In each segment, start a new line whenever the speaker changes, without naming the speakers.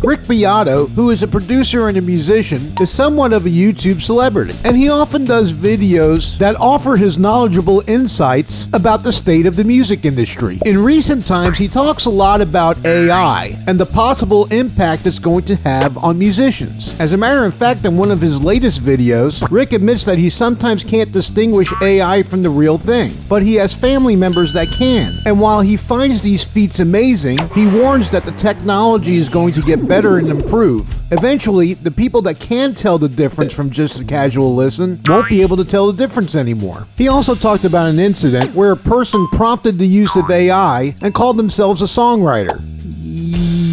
Rick Beato, who is a producer and a musician, is somewhat of a YouTube celebrity, and he often does videos that offer his knowledgeable insights about the state of the music industry. In recent times, he talks a lot about AI and the possible impact it's going to have on musicians. As a matter of fact, in one of his latest videos, Rick admits that he sometimes can't distinguish AI from the real thing, but he has family members that can. And while he finds these feats amazing, he warns that the technology is going to get better and improve. Eventually, the people that can tell the difference from just a casual listen won't be able to tell the difference anymore. He also talked about an incident where a person prompted the use of AI and called themselves a songwriter.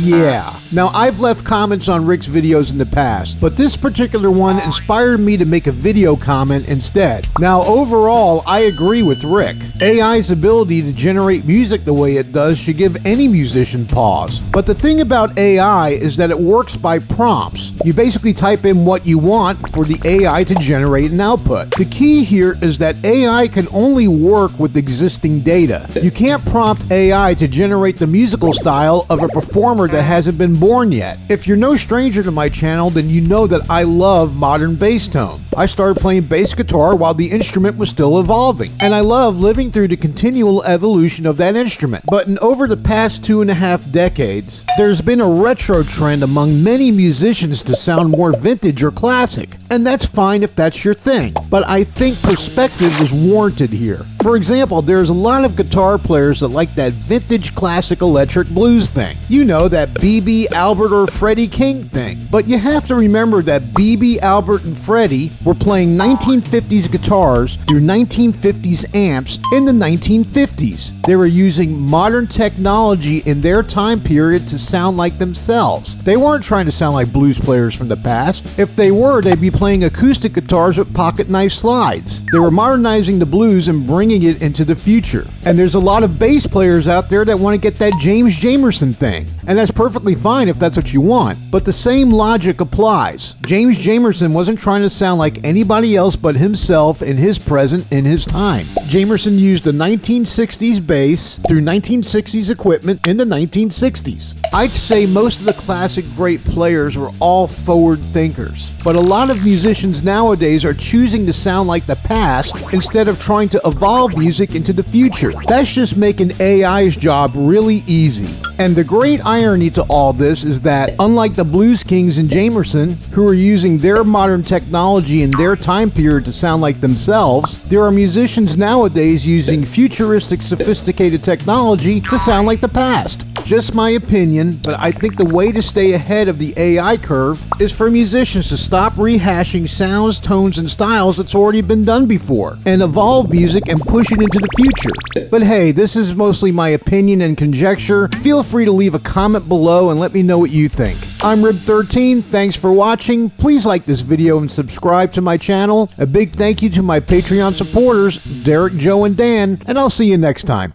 Yeah. Now, I've left comments on Rick's videos in the past, but this particular one inspired me to make a video comment instead. Now, overall, I agree with Rick. AI's ability to generate music the way it does should give any musician pause. But the thing about AI is that it works by prompts. You basically type in what you want for the AI to generate an output. The key here is that AI can only work with existing data. You can't prompt AI to generate the musical style of a performer that hasn't been born yet. If you're no stranger to my channel, then you know that I love modern bass tone. I started playing bass guitar while the instrument was still evolving, and I love living through the continual evolution of that instrument. But over the past 2.5 decades, there's been a retro trend among many musicians to sound more vintage or classic, and that's fine if that's your thing, but I think perspective is warranted here. For example, there's a lot of guitar players that like that vintage classic electric blues thing. You know, that B.B. Albert or Freddie King thing. But you have to remember that B.B. Albert and Freddie were playing 1950s guitars through 1950s amps in the 1950s. They were using modern technology in their time period to sound like themselves. They weren't trying to sound like blues players from the past. If they were, they'd be playing acoustic guitars with pocket knife slides. They were modernizing the blues and bringing it into the future. And there's a lot of bass players out there that want to get that James Jamerson thing. And that's perfectly fine if that's what you want. But the same logic applies. James Jamerson wasn't trying to sound like anybody else but himself in his present, in his time. Jamerson used a 1960s bass through 1960s equipment in the 1960s. I'd say most of the classic great players were all forward thinkers. But a lot of musicians nowadays are choosing to sound like the past instead of trying to evolve music into the future. That's just making AI's job really easy. And the great irony to all this is that, unlike the Blues Kings and Jamerson, who are using their modern technology in their time period to sound like themselves, there are musicians nowadays using futuristic, sophisticated technology to sound like the past. Just my opinion, but I think the way to stay ahead of the AI curve is for musicians to stop rehashing sounds, tones, and styles that's already been done before, and evolve music and push it into the future. But hey, this is mostly my opinion and conjecture. Feel free to leave a comment below and let me know what you think. I'm Rib13, thanks for watching. Please like this video and subscribe to my channel. A big thank you to my Patreon supporters, Derek, Joe, and Dan, and I'll see you next time.